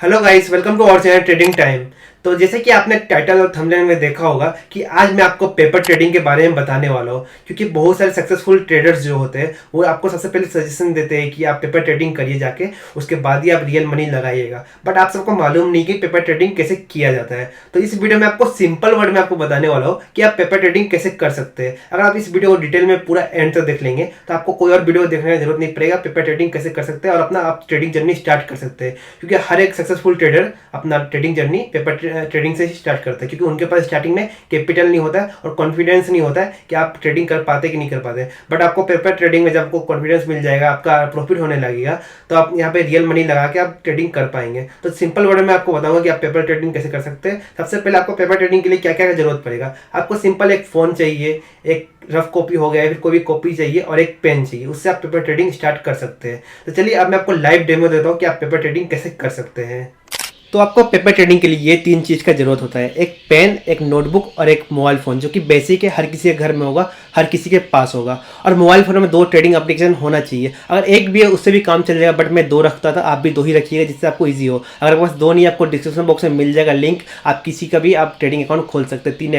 Hello guys, welcome to our channel Trading Time. तो जैसे कि आपने टाइटल और थंबनेल में देखा होगा कि आज मैं आपको पेपर ट्रेडिंग के बारे में बताने वाला हूँ, क्योंकि बहुत सारे सक्सेसफुल ट्रेडर्स जो होते हैं वो आपको सबसे पहले सजेशन देते हैं कि आप पेपर ट्रेडिंग करिए जाके, उसके बाद ही आप रियल मनी लगाइएगा। बट आप सबको मालूम नहीं कि पेपर ट्रेडिंग कैसे किया जाता है। तो इस वीडियो में आपको सिंपल वर्ड में आपको बताने वाला हूँ कि आप पेपर ट्रेडिंग कैसे कर सकते हैं। अगर आप इस वीडियो को डिटेल में पूरा एंड तक देख लेंगे तो आपको कोई और वीडियो देखने की जरूरत नहीं पड़ेगा। पेपर ट्रेडिंग कैसे कर सकते हैं और अपना आप ट्रेडिंग जर्नी स्टार्ट कर सकते हैं, क्योंकि हर एक सक्सेसफुल ट्रेडर अपना ट्रेडिंग जर्नी पेपर ट्रेडिंग से ही स्टार्ट करता है, क्योंकि उनके पास स्टार्टिंग में कैपिटल नहीं होता है और कॉन्फिडेंस नहीं होता है कि आप ट्रेडिंग कर पाते कि नहीं कर पाते। बट आपको पेपर ट्रेडिंग में जब आपको कॉन्फिडेंस मिल जाएगा, आपका प्रॉफिट होने लगेगा, तो आप यहाँ पे रियल मनी लगा के आप ट्रेडिंग कर पाएंगे। तो सिंपल वर्ड में आपको बताऊंगा कि आप पेपर ट्रेडिंग कैसे कर सकते हैं। सबसे पहले आपको पेपर ट्रेडिंग के लिए क्या क्या जरूरत पड़ेगा। आपको सिंपल एक फोन चाहिए, एक रफ कॉपी हो गया, फिर कोई भी कॉपी चाहिए और एक पेन चाहिए। उससे आप पेपर ट्रेडिंग स्टार्ट कर सकते हैं। तो चलिए अब मैं आपको लाइव डेमो देता हूँ कि आप पेपर ट्रेडिंग कैसे कर सकते हैं। तो आपको पेपर ट्रेडिंग के लिए ये तीन चीज़ का जरूरत होता है, एक पेन, एक नोटबुक और एक मोबाइल फ़ोन, जो कि बेसिक है, हर किसी के घर में होगा, हर किसी के पास होगा। और मोबाइल फ़ोन में दो ट्रेडिंग एप्लीकेशन होना चाहिए। अगर एक भी है उससे भी काम चल जाएगा, बट मैं दो रखता था, आप भी दो ही रखिएगा जिससे आपको ईजी हो। अगर आपके पास दो नहीं, आपको डिस्क्रिप्शन बॉक्स में मिल जाएगा लिंक, आप किसी का भी आप ट्रेडिंग अकाउंट खोल सकते हैं। तीन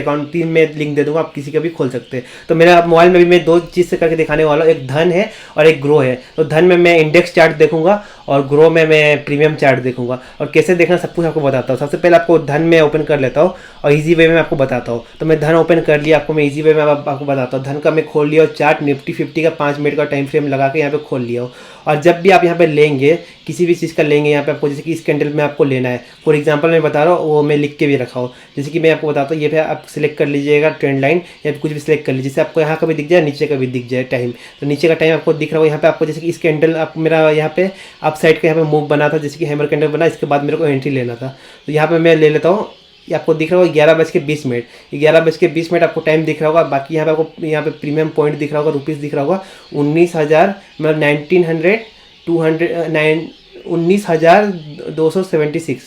में लिंक दे दूंगा, आप किसी का भी खोल सकते हैं। तो मेरा मोबाइल में भी मैं दो चीज़ से करके दिखाने वाला हूँ, एक धन है और एक ग्रो है। तो धन में मैं इंडेक्स चार्ट देखूंगा और ग्रो में मैं प्रीमियम चार्ट देखूंगा, और कैसे देखना सब कुछ आपको बताता हूँ। सबसे पहले आपको धन में ओपन कर लेता हूँ और इजी वे में आपको बताता हूँ। तो मैं धन ओपन कर लिया, आपको मैं इजी वे में आपको बताता हूँ। धन का मैं खोल लिया और चार्ट निफ्टी 50 का 5 मिनट का टाइम फ्रेम लगा के यहाँ पे खोल लिया हो। और जब भी आप यहाँ पे लेंगे, किसी भी चीज़ का लेंगे, यहाँ पे आपको जैसे कि इस कैंडल में आपको लेना है, फॉर एग्जांपल मैं बता रहा हूँ, वो मैं लिख के भी रखा हूँ। जैसे कि मैं आपको बताता हूँ, ये पे आप सिलेक्ट कर लीजिएगा ट्रेंड लाइन, या कुछ भी सिलेक्ट कर लीजिए, जिससे आपको यहाँ का भी दिख जाए, नीचे का भी दिख जाए टाइम। तो नीचे का टाइम आपको दिख रहा होगा यहाँ पे। आपको जैसे कि इस कैंडल आप मेरा यहाँ पे अप साइड का यहाँ पे मूव बना था, जैसे कि हैमर कैंडल बना, इसके बाद मेरे को एंट्री लेना था। तो यहाँ पे मैं ले लेता हूँ। ये आपको दिख रहा होगा 11:20। 11:20 आपको टाइम दिख रहा होगा। बाकी यहाँ पे आपको यहाँ पे प्रीमियम पॉइंट दिख रहा होगा, रुपीज़ दिख रहा होगा 19,000, मतलब 19,276,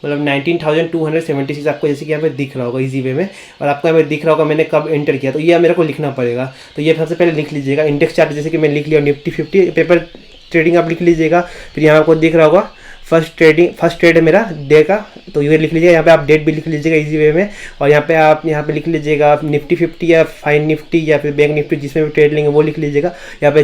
मतलब 19,276 आपको जैसे कि यहाँ पे दिख रहा होगा इजी वे में। और आपको यहाँ पे दिख रहा होगा मैंने कब एंटर किया, तो ये मेरे को लिखना पड़ेगा। तो ये सबसे पहले लिख लीजिएगा इंडेक्स चार्ट, जैसे कि मैं लिख लिया निफ्टी 50 पेपर ट्रेडिंग आप लिख लीजिएगा। फिर यहाँ आपको दिख रहा होगा फर्स्ट ट्रेड है मेरा डे का, तो ये लिख लीजिएगा। यहाँ पे आप डेट भी लिख लीजिएगा इजी वे में। और यहाँ पे आप यहाँ पे लिख लीजिएगा निफ्टी 50 या फाइन निफ्टी या फिर बैंक निफ्टी, जिसमें भी ट्रेड लेंगे वो लिख लीजिएगा। यहाँ पे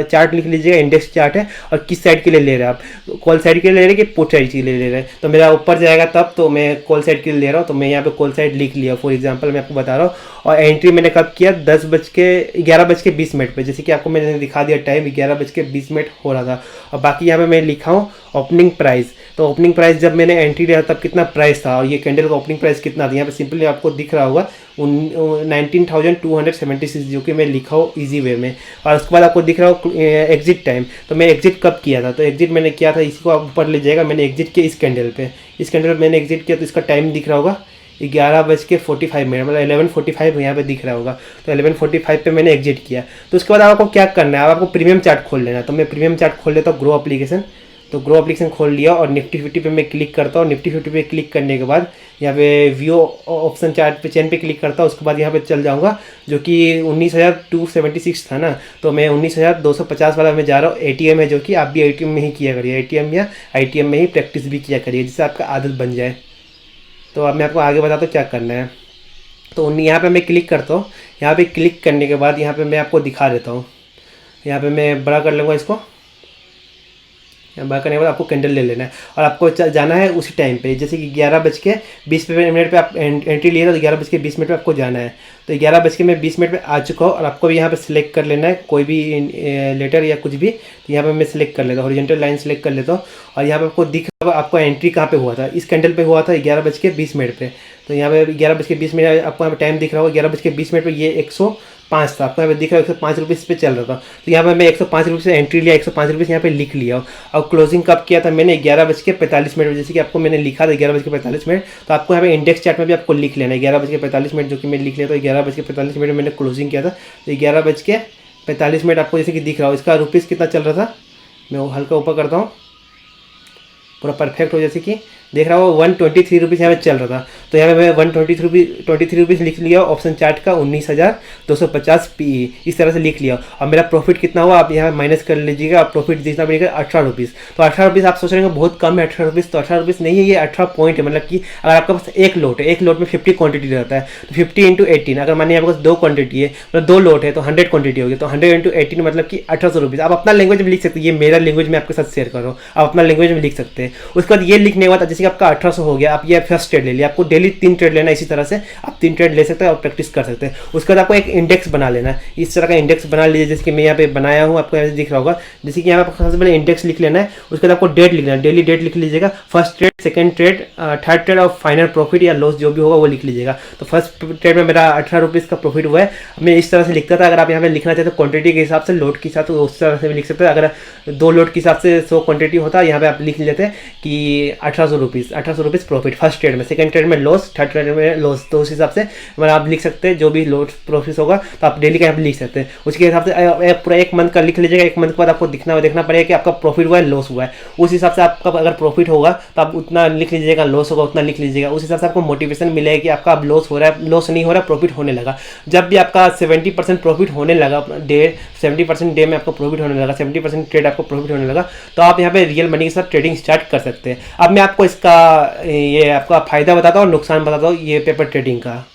चार्ट लिख लीजिएगा, इंडेक्स चार्ट है, और किस साइड के लिए ले रहे हैं आप, कॉल साइड के लिए ले रहे हैं कि पुट साइड के लिए ले रहे हैं। तो मेरा ऊपर जाएगा तब, तो मैं कॉल साइड के लिए ले रहा हूँ, तो मैं यहाँ पे कॉल साइड लिख लिया फॉर एग्जाम्पल, मैं आपको बता रहा हूँ। और एंट्री मैंने कब किया, 11:20 पे, जैसे कि आपको मैंने दिखा दिया टाइम 11:20 हो रहा था। और बाकी यहाँ पे मैं लिखा हूँ ओपनिंग प्राइस। तो ओपनिंग प्राइस जब मैंने एंट्री लिया तब कितना प्राइस था, और ये कैंडल का ओपनिंग प्राइस कितना था, यहाँ पे सिंपली आपको दिख रहा होगा 19,276, जो कि मैं लिखा हूँ इजी वे में। और उसके बाद आपको दिख रहा हो एग्जिट टाइम। तो मैं एग्जिट कब किया था, तो एग्जिट मैंने किया था, इसी को आप ऊपर ले जाएगा, मैंने एग्जिट किया इस कैंडल पे, मैंने एग्जिट किया, तो इसका टाइम दिख रहा होगा 11:45, मतलब 11:45 यहाँ पे दिख रहा होगा। तो 11:45 पे मैंने एग्जिट किया। तो उसके बाद आपको क्या करना है, आपको प्रीमियम चार्ट खोल लेना है। तो मैं प्रीमियम चार्ट खोल लेता हूँ, ग्रो एप्लीकेशन। तो ग्रो एप्लीकेशन खोल लिया और निफ्टी 50 पे मैं क्लिक करता हूँ। निफ्टी 50 पे क्लिक करने के बाद यहाँ पे व्यू ऑप्शन चार्ट पे चेन पे क्लिक करता हूँ। उसके बाद यहाँ पे चल जाऊँगा, जो कि 19,276 था ना, तो मैं 19,250 वाला में जा रहा हूँ। एटीएम है, जो कि आप भी एटीएम में ही किया करिए, एटीएम या आईटीएम में ही प्रैक्टिस भी किया करिए, जिससे आपका आदत बन जाए। तो अब मैं आपको आगे बताता हूँ क्या करना है। तो यहाँ पे मैं क्लिक करता हूँ। यहाँ पे क्लिक करने के बाद यहाँ पे मैं आपको दिखा देता हूँ। यहाँ पे मैं बड़ा कर लूँगा इसको। बड़ा करने के बाद आपको कैंडल ले लेना है और आपको जाना है उसी टाइम पे, जैसे कि 11:20 पे आप एंट्री लिए था, तो 11:20 पे आपको जाना है। तो 11:20 पे आ चुका हो, और आपको भी यहाँ पे सिलेक्ट कर लेना है कोई भी लेटर या कुछ भी। तो यहाँ पे मैं सिलेक्ट कर लेता हूँ, हॉरिजॉन्टल लाइन सिलेक्ट कर लेता हूँ। और यहाँ पे आपको दिख रहा होगा आपको एंट्री कहाँ पे हुआ था, इस कैंडल पे हुआ था 11:20 पे। तो यहाँ पे 11:20 आपको यहाँ पे टाइम दिख रहा होगा 11:20 पे, ये 105 था, आपको यहाँ पे दिख रहा है 105 रुपीज़ पे चल रहा था। तो यहाँ पे मैं 105 रुपये से एंट्री लिया, 105 रुपये यहाँ पे लिख लिया। और क्लोजिंग कब किया था मैंने, 11:45, जैसे कि आपको मैंने लिखा था 11:45। तो आपको यहाँ पे इंडेक्स चार्ट में भी आपको लिख लेना है 11:45, जो कि मैं लिख लिया था 11:45 मैंने क्लोजिंग किया था। तो 11:45 आपको जैसे कि दिख रहा हो, इसका रुपीज़ कितना चल रहा था, मैं वो हल्का ऊपर करता हूँ, पूरा परफेक्ट हो, जैसे कि देख रहा हो 123 रुपीज़ यहाँ पे चल रहा था। तो यहाँ पे मैं 123 रुपीज़ लिख लिया, ऑप्शन चार्ट का 19,250 PE इस तरह से लिख लिया। और मेरा प्रॉफिट कितना हुआ आप यहाँ माइनस कर लीजिएगा, प्रॉफिट जितना बनेगा 18 रुपीज़। तो 18 रुपीज़ आप सोच रहे हैं बहुत कम है 18 रुपीज़, तो 18 रुपीज़ नहीं है, ये 18 पॉइंट है। मतलब कि अगर आपके पास एक लोट है, एक लोट में 50 क्वांटिटी रहता है, तो 50 इंटू 18, अगर मानिए आपके पास 2 क्वांटिटी है, मतलब 2 लोट है तो 100 क्वांटिटी होगी, तो 100 इंटू 18 मतलब कि 1800 रुपीज़। आप अपना लैंग्वेज में लिख सकते हैं, ये मेरा लैंग्वेज में आपके साथ शेयर कर रहा हूँ, आप अपना लैंग्वेज में लिख सकते हैं। उसके बाद ये लिखने के बाद जैसे कि आपका 1800 हो गया, आप ये फर्स्ट ट्रेड ले लिया, आपको डेली 3 ट्रेड लेना है, इसी तरह से आप 3 ट्रेड ले सकते हैं और प्रैक्टिस कर सकते हैं। उसके बाद आपको एक इंडेक्स बना लेना है, इस तरह का इंडेक्स बना लीजिए, जैसे कि मैं यहाँ पे बनाया हूँ, आपको ऐसे दिख रहा होगा। जैसे कि यहाँ पे सबसे पहले इंडेक्स लिख लेना है, उसके बाद आपको डेट लिखना है, डेली डेट लिख लीजिएगा, first trade, second trade, third trade और फाइनल प्रॉफिट या लॉस जो भी होगा वो लिख लीजिएगा। तो फर्स्ट ट्रेड में मेरा 18 रुपीज़ का प्रॉफिट हुआ है, मैं इस तरह से लिखता था। अगर आप यहाँ पे लिखना चाहते हो क्वांटिटी के हिसाब से, लोड के हिसाब से, उस तरह से भी लिख सकते हैं। अगर 2 लोड के हिसाब से 100 क्वांटिटी होता है, यहाँ पे आप लिख लेते हैं कि 1800 रुपीज़ प्रॉफिट फर्स्ट ट्रेड में, सेकंड ट्रेड में लॉस, थर्ड ट्रेड में लॉस। तो उस हिसाब से मतलब आप लिख सकते हैं जो भी लॉस प्रॉफिट होगा, तो आप डेली का यहाँ पे लिख सकते हैं। उसके हिसाब से पूरा 1 मंथ का लिख लीजिएगा, 1 मंथ के बाद आपको देखना पड़ेगा कि आपका प्रॉफिट हुआ है लॉस हुआ है। उस हिसाब से आपका अगर प्रॉफिट होगा तो आप उतना लिख लीजिएगा, लॉस होगा उतना लिख लीजिएगा। उस हिसाब से आपको मोटिवेशन मिलेगा कि आपका अब लॉस हो रहा है, लॉस नहीं हो रहा, प्रॉफिट होने लगा। जब भी आपका 70% प्रॉफिट होने लगा, 70% डे में आपको प्रॉफिट होने लगा, 70% ट्रेड आपको प्रॉफिट होने लगा, तो आप यहाँ पे रियल मनी के साथ ट्रेडिंग स्टार्ट कर सकते हैं। अब मैं आपको इसका ये आपका फ़ायदा बताता हूँ और नुकसान बताता हूँ ये पेपर ट्रेडिंग का।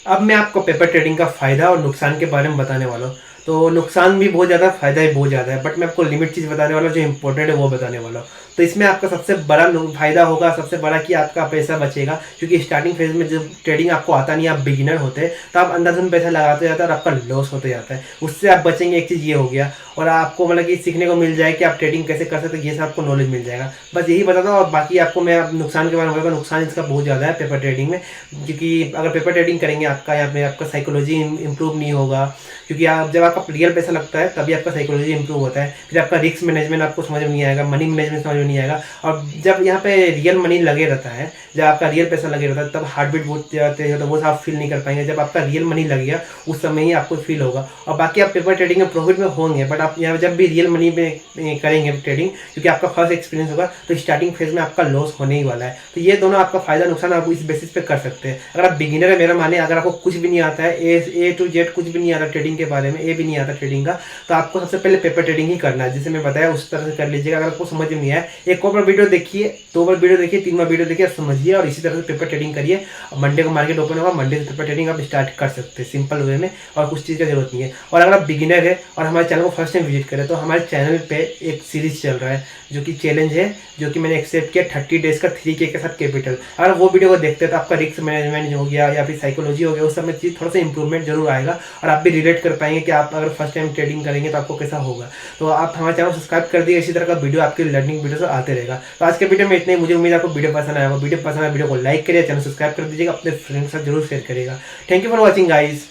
अब मैं आपको पेपर ट्रेडिंग का फ़ायदा और नुकसान के बारे में बताने वाला हूँ। तो नुकसान भी बहुत ज़्यादा, फ़ायदा भी बहुत ज़्यादा है, बट मैं आपको लिमिट चीज़ बताने वाला हूँ, जो इंपॉर्टेंट है वो बताने वाला हूँ। तो इसमें आपका सबसे बड़ा फ़ायदा होगा, सबसे बड़ा कि आपका पैसा बचेगा, क्योंकि स्टार्टिंग फेज में जब ट्रेडिंग आपको आता नहीं, आप बिगिनर होते हैं, तो आप अंधाधुंध पैसा लगाते जाते हैं और आपका लॉस होते जाता है। उससे आप बचेंगे, एक चीज़ ये हो गया। और आपको मतलब कि सीखने को मिल जाए कि आप ट्रेडिंग कैसे कर सकते हैं, ये सब आपको नॉलेज मिल जाएगा। बस यही बताता हूँ। और बाकी आपको मैं नुकसान के बारे में बताऊँ, नुकसान इसका बहुत ज़्यादा है पेपर ट्रेडिंग में, क्योंकि अगर पेपर ट्रेडिंग करेंगे आपका यहाँ पे आपका साइकोलॉजी इंप्रूव नहीं होगा, क्योंकि आप जब आपका रियल पैसा लगता है तभी आपका साइकोलॉजी इंप्रूव होता है। फिर आपका रिस्क मैनेजमेंट आपको समझ में नहीं आएगा, मनी मैनेजमेंट समझ में नहीं आएगा। और जब यहाँ पे रियल मनी लगे रहता है, जब आपका रियल पैसा लगे रहता है, तब हार्ट बीट बहुत जाते हैं, तो वो आप फील नहीं कर पाएंगे। जब आपका रियल मनी लगेगा उस समय ही आपको फील होगा। और बाकी आप पेपर ट्रेडिंग में प्रॉफिट में होंगे, बट आप यहाँ जब भी रियल मनी में करेंगे ट्रेडिंग, क्योंकि आपका फर्स्ट एक्सपीरियंस होगा, तो स्टार्टिंग फेज में आपका लॉस होने ही वाला है। तो ये दोनों आपका फायदा नुकसान आप इस बेसिस पे कर सकते हैं। अगर आप बिगिनर है, मेरा माने अगर आपको कुछ भी नहीं आता है, ए टू जेड कुछ भी नहीं आता ट्रेडिंग के बारे में, ए भी नहीं आता ट्रेडिंग का, तो आपको सबसे पहले पेपर ट्रेडिंग ही करना है, जैसे मैं बताया उस तरह से कर लीजिएगा। अगर आपको समझ में नहीं आया, एक और वीडियो देखिए, 2 बार वीडियो देखिए, 3 बार वीडियो देखिए, समझिए और इसी तरह से पेपर ट्रेडिंग करिए। मंडे को मार्केट ओपन होगा, मंडे से पेपर ट्रेडिंग आप स्टार्ट कर सकते हैं सिंपल वे में, और कुछ चीज़ का जरूरत नहीं है। और अगर आप बिगिनर है और हमारे चैनल को फर्स्ट टाइम विजिट करें, तो हमारे चैनल पे एक सीरीज चल रहा है जो कि चैलेंज है, जो कि मैंने एक्सेप्ट किया 30 डेज का 3K के साथ कैपिटल। अगर वो वीडियो को देखते हैं तो आपका रिस्क मैनेजमेंट हो गया या फिर साइकोलॉजी हो गया, उस समय चीज़ थोड़ा सा इंप्रूवमेंट जरूर आएगा, और आप भी रिलेट कर पाएंगे कि आप अगर फर्स्ट टाइम ट्रेडिंग करेंगे तो आपको कैसा होगा। तो आप हमारे चैनल सब्सक्राइब कर दिए, इसी तरह का वीडियो आपके लर्निंग वीडियो आते रहेगा। तो आज के वीडियो में इतने ही, मुझे उम्मीद आपको वीडियो पसंद आएगा। वीडियो पसंद आए वीडियो को लाइक करिए, चैनल सब्सक्राइब कर दीजिएगा, अपने फ्रेंड्स के साथ जरूर शेयर करिएगा। Thank you for watching guys.